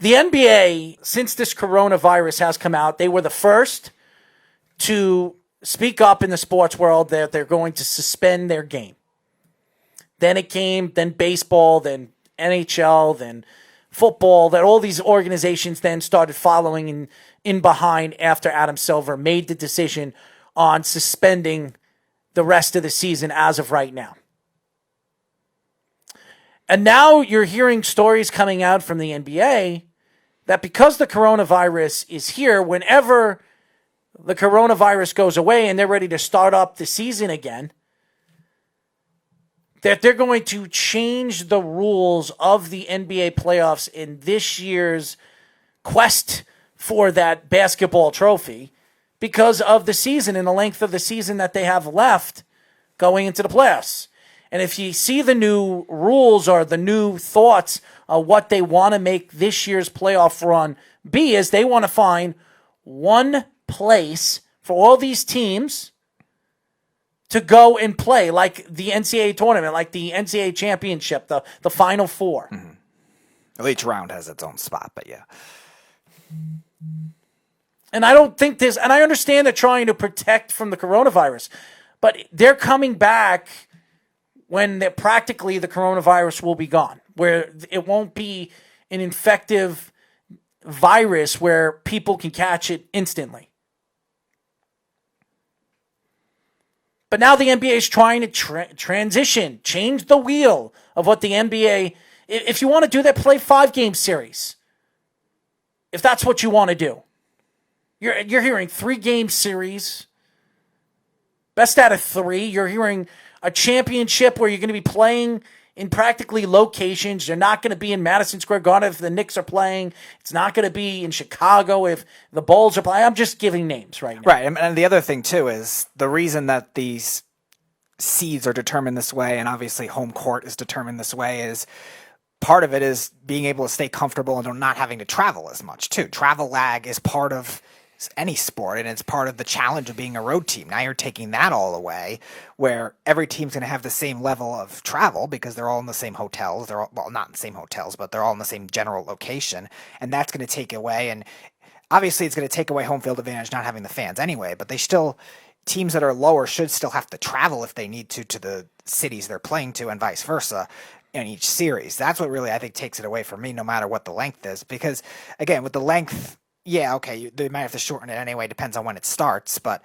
The NBA, since this coronavirus has come out, they were the first to speak up in the sports world that they're going to suspend their game. Then it came, then baseball, then NHL, then football, that all these organizations then started following in behind after Adam Silver made the decision on suspending the rest of the season as of right now. And now you're hearing stories coming out from the NBA that because the coronavirus is here, whenever the coronavirus goes away and they're ready to start up the season again, that they're going to change the rules of the NBA playoffs in this year's quest for that basketball trophy because of the season and the length of the season that they have left going into the playoffs. And if you see the new rules or the new thoughts of what they want to make this year's playoff run be, is they want to find one place for all these teams to go and play, like the NCAA tournament, like the NCAA championship, the Final Four. Well, each round has its own spot, but yeah. And I don't think this, and I understand they're trying to protect from the coronavirus, but they're coming back when practically the coronavirus will be gone, where it won't be an infective virus where people can catch it instantly. But now the NBA is trying to transition, change the wheel of what the NBA, if you want to do that, play 5-game series. If that's what you want to do. You're hearing 3-game series, best out of 3. You're hearing a championship where you're going to be playing in practically locations. You're not going to be in Madison Square Garden if the Knicks are playing. It's not going to be in Chicago if the Bulls are playing. I'm just giving names right now. Right, and the other thing, too, is the reason that these seeds are determined this way, and obviously home court is determined this way, is part of it is being able to stay comfortable and not having to travel as much, too. Travel lag is part of any sport, and it's part of the challenge of being a road team. Now you're taking that all away, where every team's going to have the same level of travel because they're all in the same hotels. They're all, well, not in the same hotels, but they're all in the same general location, and that's going to take away. And obviously, it's going to take away home field advantage not having the fans anyway. But teams that are lower should still have to travel if they need to the cities they're playing to, and vice versa in each series. That's what really I think takes it away from me, no matter what the length is, because again, with the length. Yeah, okay, they might have to shorten it anyway, depends on when it starts, but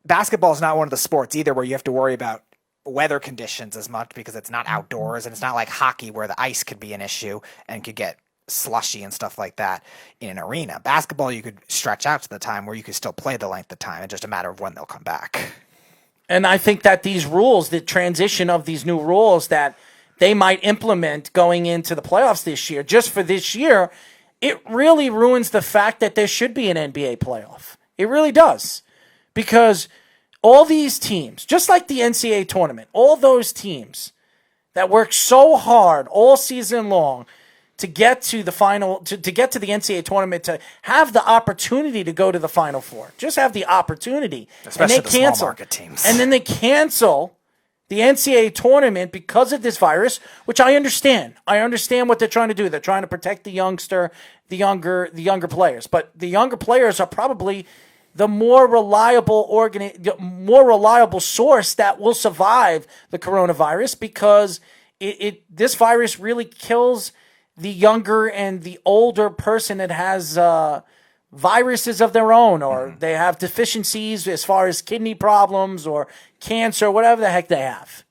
basketball is not one of the sports either where you have to worry about weather conditions as much because it's not outdoors, and it's not like hockey where the ice could be an issue and could get slushy and stuff like that in an arena. Basketball, you could stretch out to the time where you could still play the length of time. It's just a matter of when they'll come back. And I think that these rules, the transition of these new rules that they might implement going into the playoffs this year, just for this year, it really ruins the fact that there should be an NBA playoff. It really does. Because all these teams, just like the NCAA tournament, all those teams that work so hard all season long to get to the final, to get to the NCAA tournament, to have the opportunity to go to the Final Four. Just have the opportunity. Especially the small market teams. And then they cancel the NCAA tournament because of this virus, which I understand. I understand what they're trying to do. They're trying to protect the younger players. But the younger players are probably the more reliable source that will survive the coronavirus, because this virus really kills the younger and the older person that has viruses of their own, or they have deficiencies as far as kidney problems or cancer, whatever the heck they have.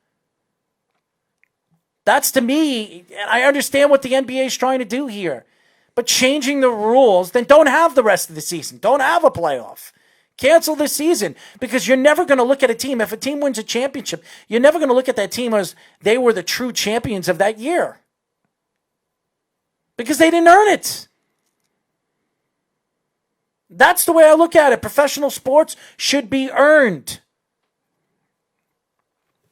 That's, to me, and I understand what the NBA is trying to do here, but changing the rules, then don't have the rest of the season. Don't have a playoff. Cancel the season, because you're never going to look at a team. If a team wins a championship, you're never going to look at that team as they were the true champions of that year, because they didn't earn it. That's the way I look at it. Professional sports should be earned.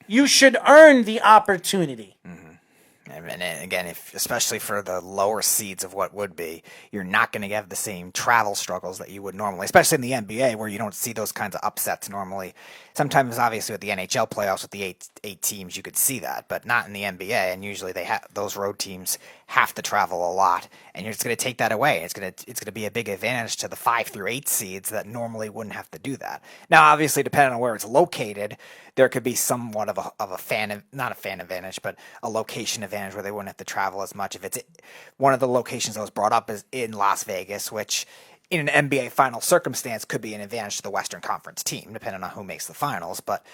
You should earn the opportunity. Mm-hmm. And again, especially for the lower seeds of what would be, you're not going to have the same travel struggles that you would normally, especially in the NBA where you don't see those kinds of upsets normally. Sometimes, obviously, with the NHL playoffs with the eight teams, you could see that, but not in the NBA. And usually, those road teams have to travel a lot, and you're just going to take that away. It's going to be a big advantage to the 5 through 8 seeds that normally wouldn't have to do that. Now, obviously, depending on where it's located, there could be somewhat of not a fan advantage, but a location advantage where they wouldn't have to travel as much. If it's one of the locations that was brought up is in Las Vegas, which in an NBA final circumstance could be an advantage to the Western Conference team, depending on who makes the finals. But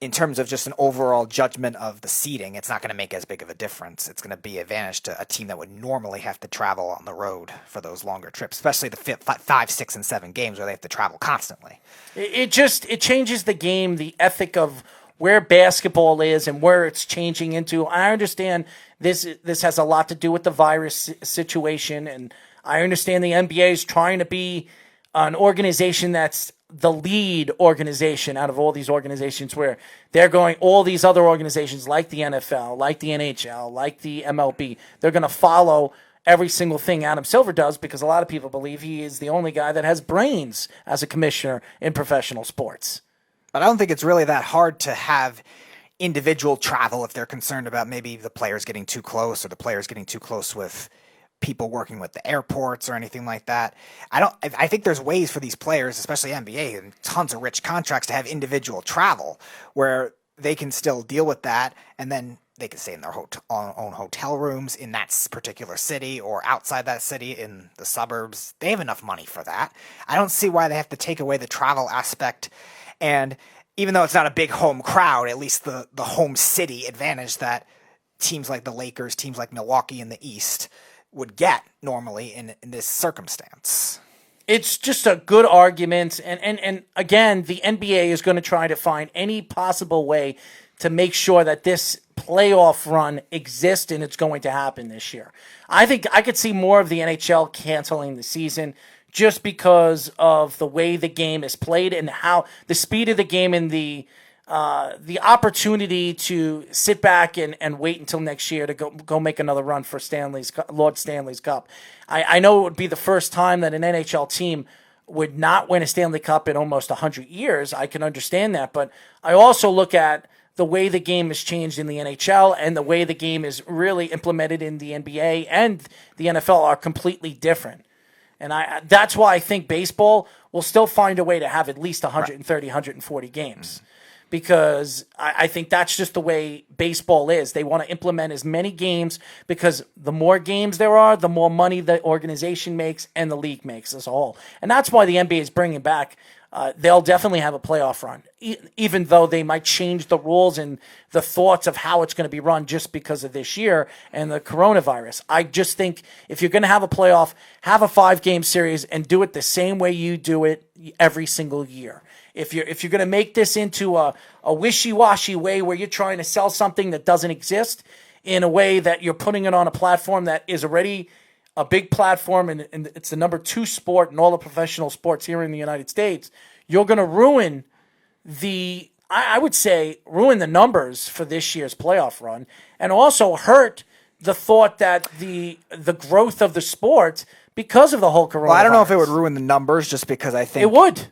in terms of just an overall judgment of the seeding, it's not going to make as big of a difference. It's going to be an advantage to a team that would normally have to travel on the road for those longer trips, especially the 5, 6, and 7 games where they have to travel constantly. It changes the game, the ethic of where basketball is and where it's changing into. I understand this has a lot to do with the virus situation, and I understand the NBA is trying to be an organization that's the lead organization out of all these organizations, where they're going, all these other organizations like the NFL, like the NHL, like the MLB, they're going to follow every single thing Adam Silver does, because a lot of people believe he is the only guy that has brains as a commissioner in professional sports. But I don't think it's really that hard to have individual travel if they're concerned about maybe the players getting too close or the players getting too close with people working with the airports or anything like that. I think there's ways for these players, especially NBA and tons of rich contracts, to have individual travel where they can still deal with that, and then they can stay in their own hotel rooms in that particular city or outside that city in the suburbs. They have enough money for that. I don't see why they have to take away the travel aspect. And even though it's not a big home crowd, at least the home city advantage that teams like the Lakers, teams like Milwaukee in the East would get normally in this circumstance. It's just a good argument. And again, the NBA is going to try to find any possible way to make sure that this playoff run exists, and it's going to happen this year. I think I could see more of the NHL canceling the season just because of the way the game is played and how the speed of the game and the opportunity to sit back and wait until next year to go make another run for Lord Stanley's Cup. I know it would be the first time that an NHL team would not win a Stanley Cup in almost 100 years. I can understand that, but I also look at the way the game has changed in the NHL and the way the game is really implemented in the NBA and the NFL are completely different. And that's why I think baseball will still find a way to have at least 130, 140 games. Because I think that's just the way baseball is. They want to implement as many games because the more games there are, the more money the organization makes and the league makes as a whole. And that's why the NBA is bringing back. They'll definitely have a playoff run, even though they might change the rules and the thoughts of how it's going to be run just because of this year and the coronavirus. I just think if you're going to have a playoff, have a 5-game series and do it the same way you do it every single year. If you're going to make this into a wishy-washy way where you're trying to sell something that doesn't exist in a way that you're putting it on a platform that is already a big platform and it's the number 2 sport in all the professional sports here in the United States, you're going to ruin I would say ruin the numbers for this year's playoff run and also hurt the thought that the growth of the sport because of the whole coronavirus. Well, I don't know if it would ruin the numbers just because I think it would.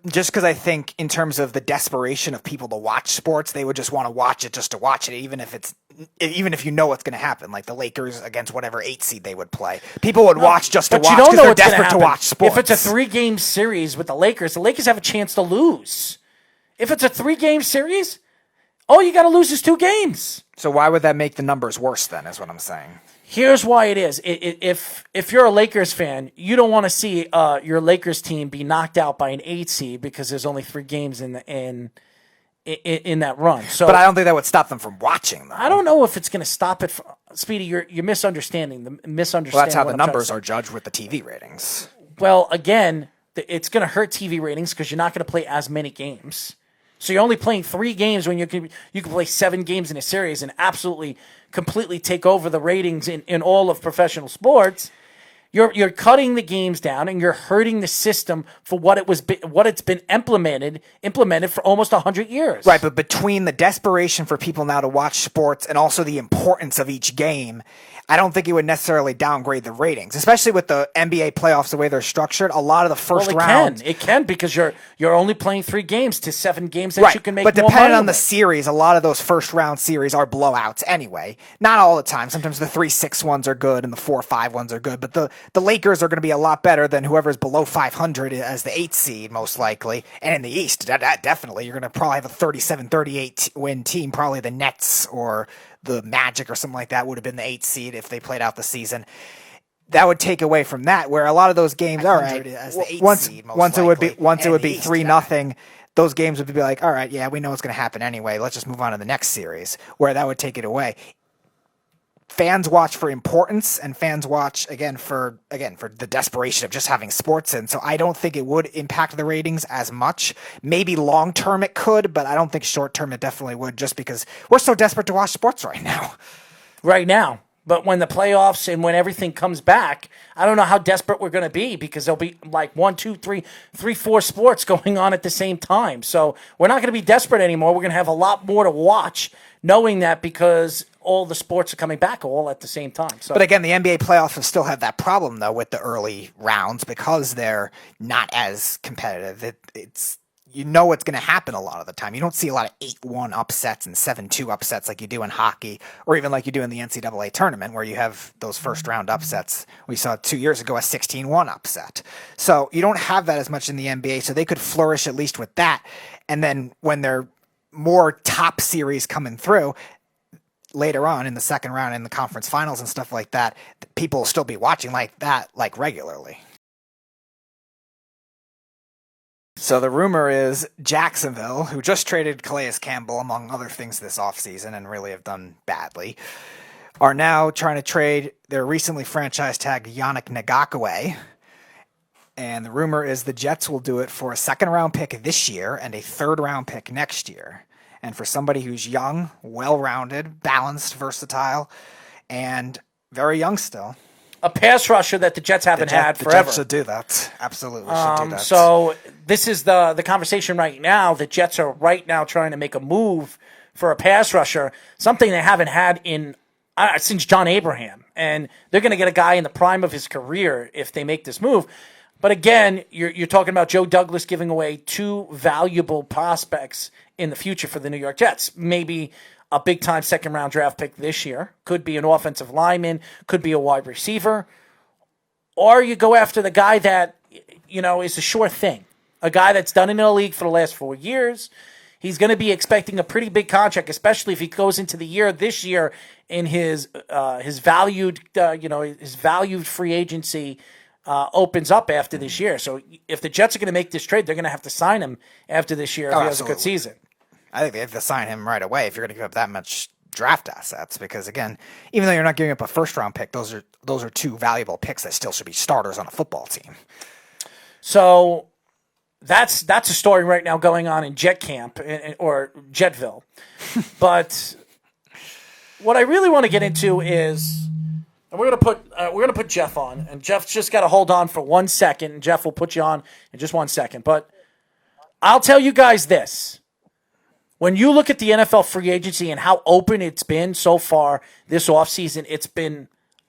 Just because I think in terms of the desperation of people to watch sports, they would just want to watch it just to watch it, even if you know what's going to happen, like the Lakers against whatever 8 seed they would play. People would watch just to watch because they're desperate to watch sports. If it's a 3-game series with the Lakers have a chance to lose. If it's a 3-game series, all you got to lose is 2 games. So why would that make the numbers worse then, is what I'm saying. Here's why it is. If you're a Lakers fan, you don't want to see your Lakers team be knocked out by an 8 seed because there's only 3 games in that run. So, but I don't think that would stop them from watching them. I don't know if it's going to stop it. Speedy, you're misunderstanding. Well, that's how the numbers are judged with the TV ratings. Well, again, it's going to hurt TV ratings because you're not going to play as many games. So you're only playing 3 games when you can play 7 games in a series and absolutely completely take over the ratings in all of professional sports. You're cutting the games down, and you're hurting the system for what it's been implemented for almost 100 years. Right, but between the desperation for people now to watch sports and also the importance of each game, I don't think it would necessarily downgrade the ratings, especially with the NBA playoffs the way they're structured. A lot of the first round, it can because you're only playing 3 games to 7 games that you can make. But more depending money on the with. series, a lot of those first round series are blowouts anyway. Not all the time. Sometimes the 3-6 ones are good and the 4-5 ones are good. But the Lakers are going to be a lot better than whoever's below 500 as the 8th seed, most likely. And in the East, that definitely, you're going to probably have a 37-38 win team. Probably the Nets or the Magic or something like that would have been the 8th seed if they played out the season. That would take away from that, where a lot of those games, all right, as the 8th seed, once it would be 3-0. Those games would be like, all right, yeah, we know what's going to happen anyway. Let's just move on to the next series, where that would take it away. Fans watch for importance, and fans watch for the desperation of just having sports in. So I don't think it would impact the ratings as much. Maybe long term it could, but I don't think short term it definitely would, just because we're so desperate to watch sports right now. Right now. But when the playoffs and when everything comes back, I don't know how desperate we're going to be, because there'll be like 1, 2, 3, 4 sports going on at the same time. So we're not going to be desperate anymore. We're going to have a lot more to watch, knowing that, because all the sports are coming back all at the same time. So, but again, the NBA playoffs will still have that problem, though, with the early rounds, because they're not as competitive. It's you know what's going to happen a lot of the time. You don't see a lot of 8-1 upsets and 7-2 upsets like you do in hockey, or even like you do in the NCAA tournament, where you have those first-round upsets. We saw 2 years ago a 16-1 upset. So you don't have that as much in the NBA, so they could flourish at least with that. And then when they're more top series coming through later on in the second round in the conference finals and stuff like that, people will still be watching like that, like regularly. So the rumor is Jacksonville, who just traded Calais Campbell, among other things, this offseason and really have done badly, are now trying to trade their recently franchise tagged Yannick Ngakoue. And the rumor is the Jets will do it for a second-round pick this year and a third-round pick next year. And for somebody who's young, well-rounded, balanced, versatile, and very young still. A pass rusher that the Jets haven't had forever. The Jets should do that. Absolutely should do that. So this is the conversation right now. The Jets are right now trying to make a move for a pass rusher, something they haven't had since John Abraham. And they're going to get a guy in the prime of his career if they make this move. But again, you're talking about Joe Douglas giving away 2 valuable prospects in the future for the New York Jets. Maybe a big-time second-round draft pick this year. Could be an offensive lineman. Could be a wide receiver. Or you go after the guy that, is a sure thing. A guy that's done it in the league for the last 4 years. He's going to be expecting a pretty big contract, especially if he goes into the year this year in his valued free agency opens up after this year. So if the Jets are going to make this trade, they're going to have to sign him after this year if he has a good season. I think they have to sign him right away if you're going to give up that much draft assets, because again, even though you're not giving up a first-round pick, those are 2 valuable picks that still should be starters on a football team. So that's a story right now going on in Jet Camp or Jetville. But what I really want to get into is, and we're gonna put Jeff on, and Jeff's just got to hold on for 1 second. And Jeff will put you on in just 1 second. But I'll tell you guys this. When you look at the NFL free agency and how open it's been so far this offseason, it's been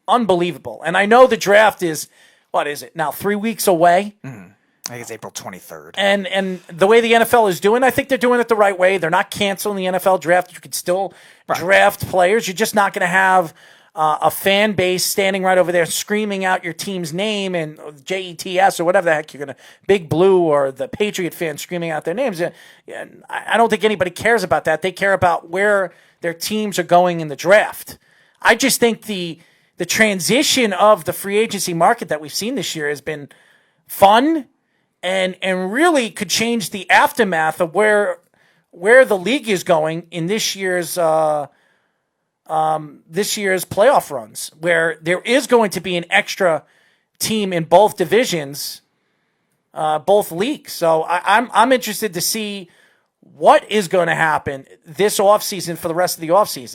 unbelievable. And I know the draft is, what is it, now 3 weeks away? I think it's April 23rd. And the way the NFL is doing, I think they're doing it the right way. They're not canceling the NFL draft. You can still draft players. You're just not going to have a fan base standing right over there screaming out your team's name and JETS or whatever the heck you're going to, Big Blue or the Patriot fans screaming out their names. I don't think anybody cares about that. They care about where their teams are going in the draft. I just think the transition of the free agency market that we've seen this year has been fun and really could change the aftermath of where the league is going in this year's playoff runs, where there is going to be an extra team in both divisions, both leagues. So I'm interested to see what is going to happen this offseason for the rest of the offseason.